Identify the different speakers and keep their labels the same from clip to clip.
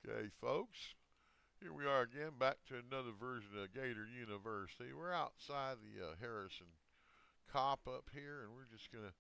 Speaker 1: Okay, folks, here we are again, back to another version of Gator University. We're outside the Harrison Cop up here, and we're just going to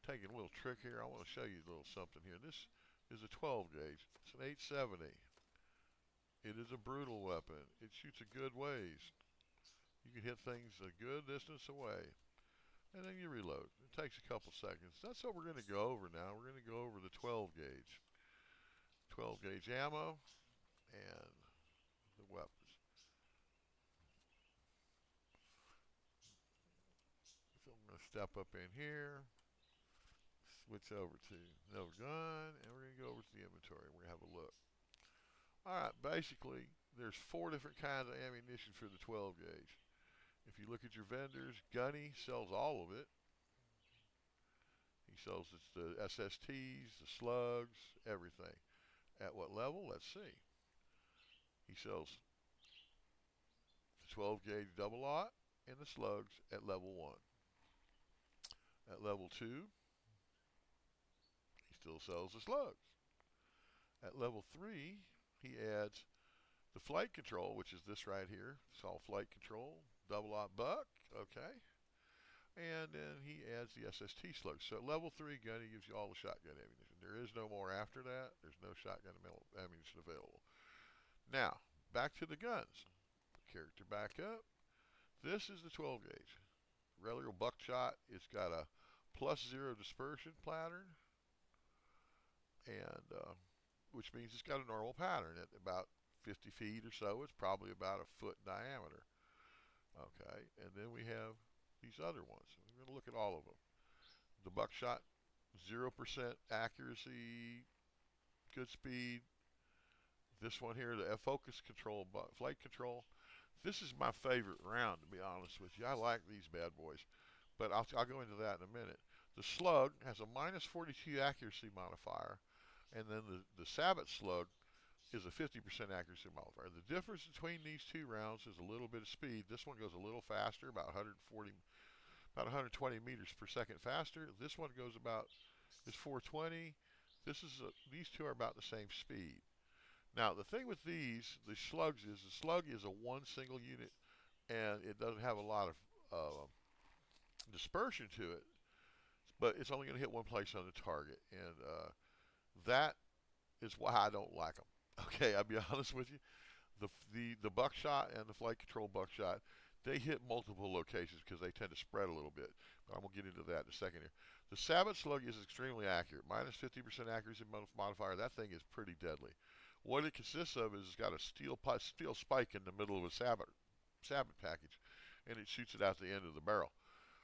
Speaker 1: take a little trick here. I want to show you a little something here. This is a 12 gauge. It's an 870. It is a brutal weapon. It shoots a good ways. You can hit things a good distance away, and then you reload. It takes a couple seconds. That's what we're going to go over now. We're going to go over the 12 gauge. 12 gauge ammo and the weapons. So I'm going to step up in here, switch over to no gun, and we're going to go over to the inventory. We're going to have a look. All right, basically, there's 4 different kinds of ammunition for the 12 gauge. If you look at your vendors, Gunny sells all of it. He sells the SSTs, the slugs, everything. At what level? Let's see. He sells the 12 gauge double aught and the slugs at level 1. At level 2, he still sells the slugs. At level 3, he adds the flight control, which is this right here. It's all flight control, double aught buck, okay. And then he adds the SST slugs. So at level 3 gun, he gives you all the shotgun ammunition. There is no more after that. There's no shotgun ammunition available. Now, back to the guns. Character back up. This is the 12 gauge. Regular buckshot. It's got a +0 dispersion pattern, and which means it's got a normal pattern at about 50 feet or so. It's probably about a foot in diameter. Okay, and then we have these other ones. We're going to look at all of them. The buckshot, 0% accuracy, good speed. This one here, the focus control, flight control. This is my favorite round, to be honest with you. I like these bad boys, but I'll go into that in a minute. The slug has a -42 accuracy modifier, and then the Sabbath slug is a 50% accuracy modifier. The difference between these two rounds is a little bit of speed. This one goes a little faster, about 120 meters per second faster. This one goes is 420. These two are about the same speed. Now the thing with the slugs is the slug is a one single unit, and it doesn't have a lot of dispersion to it, but it's only going to hit one place on the target, and that is why I don't like them. Okay, I'll be honest with you. The buckshot and the flight control buckshot, they hit multiple locations because they tend to spread a little bit. But I'm going to get into that in a second here. The Sabbath slug is extremely accurate. -50% accuracy modifier. That thing is pretty deadly. What it consists of is it's got a steel spike in the middle of a Sabbath package, and it shoots it out the end of the barrel.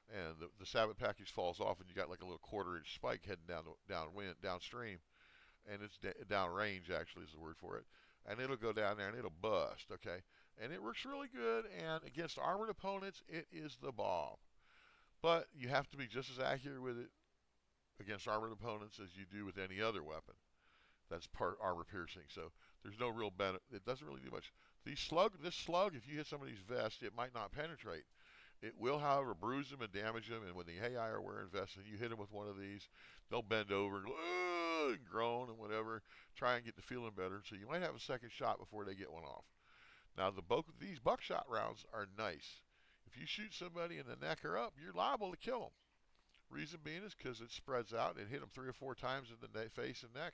Speaker 1: And the Sabbath package falls off, and you got like a little 1/4-inch spike heading downstream, and it's downrange actually is the word for it. And it'll go down there and it'll bust, okay? And it works really good, and against armored opponents, it is the bomb. But you have to be just as accurate with it against armored opponents as you do with any other weapon that's part armor piercing. So there's no real benefit. It doesn't really do much. This slug, if you hit somebody's vest, it might not penetrate. It will, however, bruise them and damage them, and when the AI are wearing vests and you hit them with one of these, they'll bend over and go, and groan and whatever, try and get the feeling better. So you might have a second shot before they get one off. Now, these buckshot rounds are nice. If you shoot somebody in the neck or up, you're liable to kill them. Reason being is because it spreads out and hit them 3 or 4 times in the face and neck,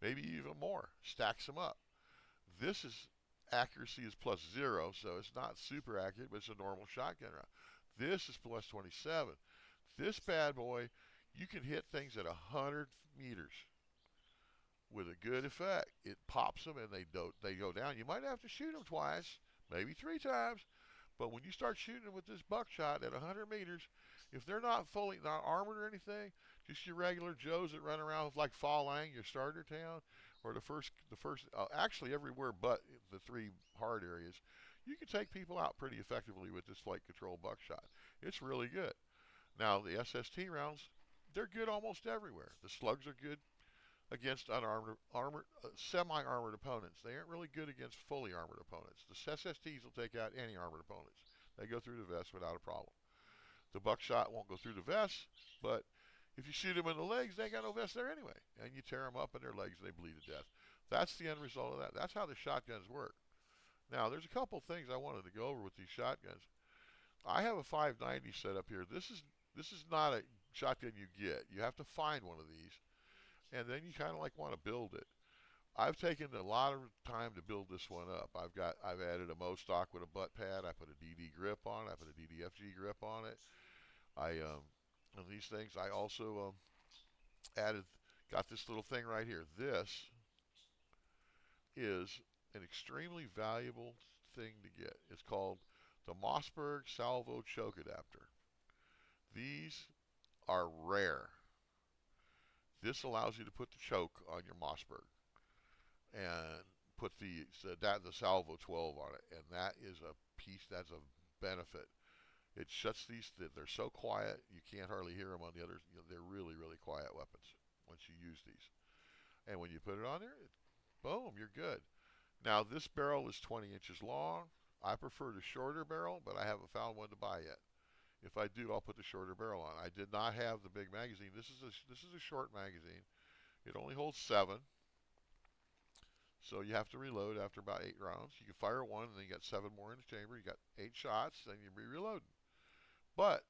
Speaker 1: maybe even more, stacks them up. This accuracy is +0, so it's not super accurate, but it's a normal shotgun round. This is +27. This bad boy, you can hit things at 100 meters with a good effect. It pops them and they go down. You might have to shoot them twice, maybe 3 times, but when you start shooting them with this buckshot at 100 meters, if they're not armored or anything, just your regular Joes that run around with like Fa Lang, your starter town, or actually everywhere but the 3 hard areas, you can take people out pretty effectively with this flight control buckshot. It's really good. Now the SST rounds, they're good almost everywhere. The slugs are good against semi-armored opponents. They aren't really good against fully armored opponents. The SSTs will take out any armored opponents. They go through the vest without a problem. The buckshot won't go through the vest, but if you shoot them in the legs, they ain't got no vest there anyway. And you tear them up in their legs and they bleed to death. That's the end result of that. That's how the shotguns work. Now, there's a couple things I wanted to go over with these shotguns. I have a 590 set up here. This is not a shotgun you get. You have to find one of these, and then you kind of like want to build it. I've taken a lot of time to build this one up. I've added a Mo stock with a butt pad. I put a DD grip on it. I put a DDFG grip on it. On these things, I also added, got this little thing right here. This is an extremely valuable thing to get. It's called the Mossberg Salvo Choke Adapter. These are rare. This allows you to put the choke on your Mossberg and put the Salvo 12 on it, and that is a piece. That's a benefit. It shuts these. They're so quiet you can't hardly hear them on the others. They're really, really quiet weapons once you use these. And when you put it on there, boom, you're good. Now this barrel is 20 inches long. I prefer the shorter barrel, but I haven't found one to buy yet. If I do, I'll put the shorter barrel on. I did not have the big magazine. This is a short magazine. It only holds 7. So you have to reload after about 8 rounds. You can fire one, and then you got 7 more in the chamber. You got 8 shots, then you be reloading. But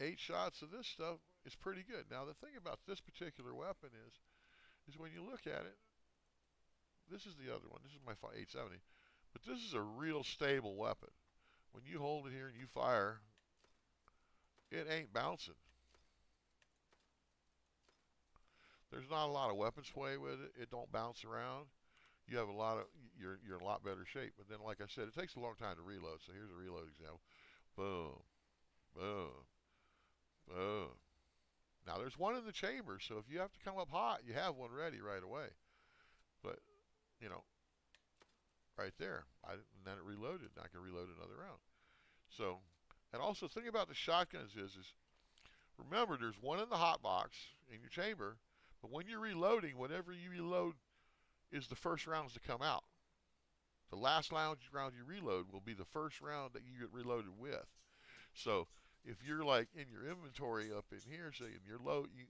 Speaker 1: 8 shots of this stuff is pretty good. Now the thing about this particular weapon is when you look at it, this is the other one. This is my 870, but this is a real stable weapon. When you hold it here and you fire, it ain't bouncing. There's not a lot of weapon sway with it. It don't bounce around. You have a lot of, you're in a lot better shape. But then, like I said, it takes a long time to reload. So here's a reload example. Boom, boom, boom. Now there's one in the chamber, so if you have to come up hot, you have one ready right away. But, you know, right there, and then it reloaded, and I can reload another round. So, and also, the thing about the shotguns is remember, there's one in the hot box in your chamber, but when you're reloading, whenever you reload is the first rounds to come out. The last round you reload will be the first round that you get reloaded with. So if you're like in your inventory up in here, say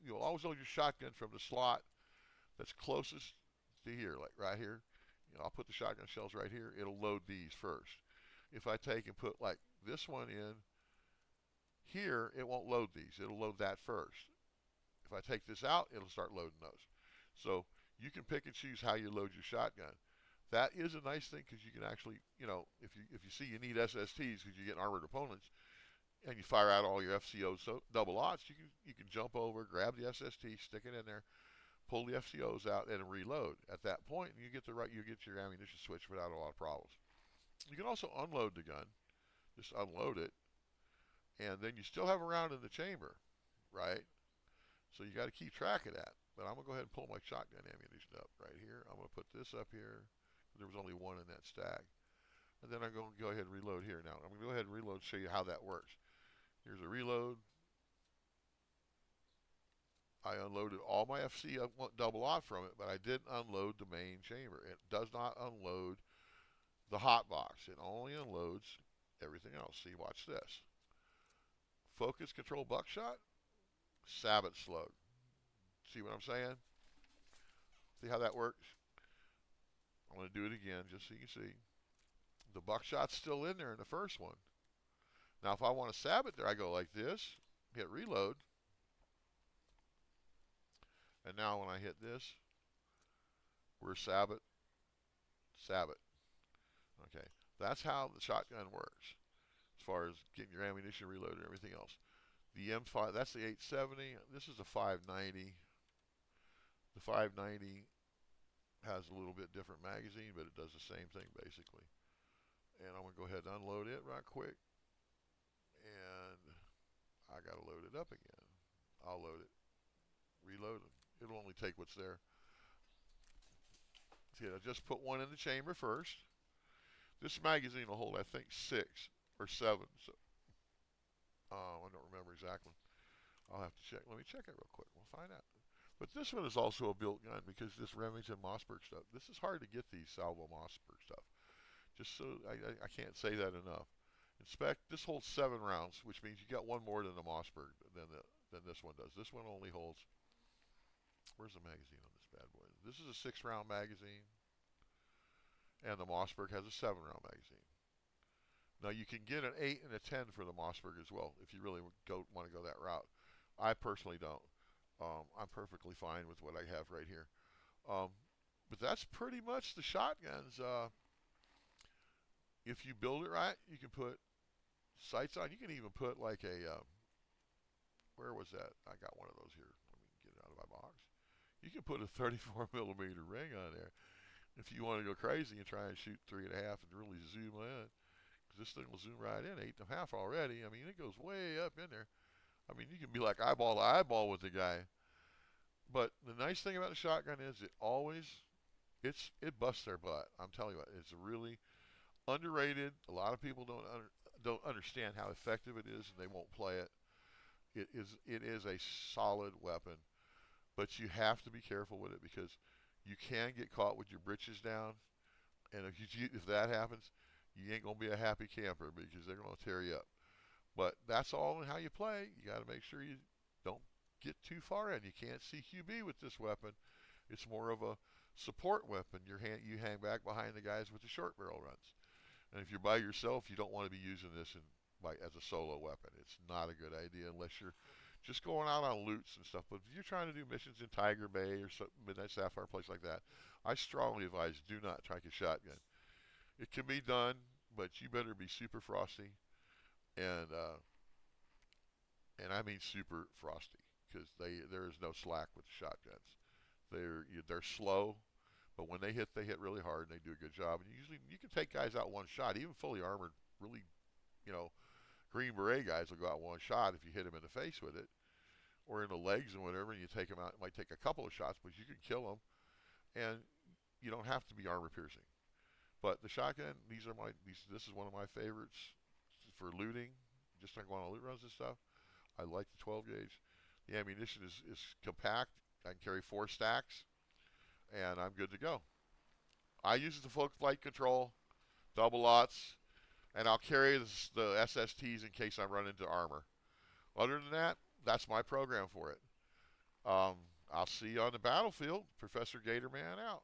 Speaker 1: you'll always load your shotgun from the slot that's closest to here, like right here. I'll put the shotgun shells right here. It'll load these first. If I take and put like this one in here, it won't load these. It'll load that first. If I take this out, it'll start loading those. So you can pick and choose how you load your shotgun. That is a nice thing because you can actually, if you see you need SSTs because you get armored opponents, and you fire out all your FCOs, so double aughts, you can jump over, grab the SST, stick it in there, pull the FCOs out, and reload. At that point, you get your ammunition switch without a lot of problems. You can also unload the gun, just unload it, and then you still have a round in the chamber, right? So you got to keep track of that. But I'm going to go ahead and pull my shotgun ammunition up right here. I'm going to put this up here. There was only one in that stack. And then I'm going to go ahead and reload here. Now, I'm going to go ahead and reload and show you how that works. Here's a reload. I unloaded all my FC double aught from it, but I didn't unload the main chamber. It does not unload the hot box. It only unloads everything else. See, watch this. Focus control buckshot, sabot slug. See what I'm saying? See how that works? I'm going to do it again just so you can see. The buckshot's still in there in the first one. Now if I want to sabot there, I go like this, hit reload. And now when I hit this, we're sabot, sabot. Okay, that's how the shotgun works as far as getting your ammunition reloaded and everything else. The M5, that's the 870. This is a 590. The 590 has a little bit different magazine, but it does the same thing basically. And I'm going to go ahead and unload it right quick. And I got to load it up again. I'll load it. Reload it. It'll only take what's there. See, I just put one in the chamber first. This magazine will hold, I think, 6 or 7. So, I don't remember exactly. I'll have to check. Let me check it real quick. We'll find out. But this one is also a built gun because this Remington Mossberg stuff. This is hard to get these Salvo Mossberg stuff. Just so I can't say that enough. Inspect. This holds 7 rounds, which means you got one more than the Mossberg than this one does. This one only holds. Where's the magazine on this bad boy? This is a 6-round magazine, and the Mossberg has a 7-round magazine. Now you can get an 8 and a 10 for the Mossberg as well if you really want to go that route. I personally don't. I'm perfectly fine with what I have right here. Um, but that's pretty much the shotguns. If you build it right, you can put sights on. You can even put like a where was that? I got one of those here. Let me get it out of my box. You can put a 34 millimeter ring on there if you want to go crazy and try and shoot 3.5 and really zoom in. Because this thing will zoom right in 8.5 already. I mean, it goes way up in there. I mean, you can be like eyeball to eyeball with the guy. But the nice thing about the shotgun is it busts their butt. I'm telling you what, it's really underrated. A lot of people don't understand how effective it is, and they won't play it. It is a solid weapon, but you have to be careful with it because you can get caught with your britches down, and if that happens, you ain't gonna be a happy camper because they're gonna tear you up. But that's all in how you play. You got to make sure you don't get too far in. You can't see QB with this weapon. It's more of a support weapon. You hang back behind the guys with the short barrel runs. And if you're by yourself, you don't want to be using this as a solo weapon. It's not a good idea unless you're just going out on loots and stuff. But if you're trying to do missions in Tiger Bay or Midnight Sapphire, place like that, I strongly advise do not try a shotgun. It can be done, but you better be super frosty, and I mean super frosty, because there is no slack with the shotguns. They're slow, but when they hit really hard, and they do a good job. And usually you can take guys out one shot, even fully armored, really, you know, Green Beret guys will go out one shot if you hit them in the face with it, or in the legs and whatever, and you take them out. It might take a couple of shots, but you can kill them, and you don't have to be armor piercing. But the shotgun, this is one of my favorites for looting, just like going on loot runs and stuff. I like the 12 gauge. The ammunition is compact. I can carry 4 stacks, and I'm good to go. I use it to flight control, double lots, and I'll carry the SSTs in case I run into armor. Other than that, that's my program for it. I'll see you on the battlefield. Professor Gatorman out.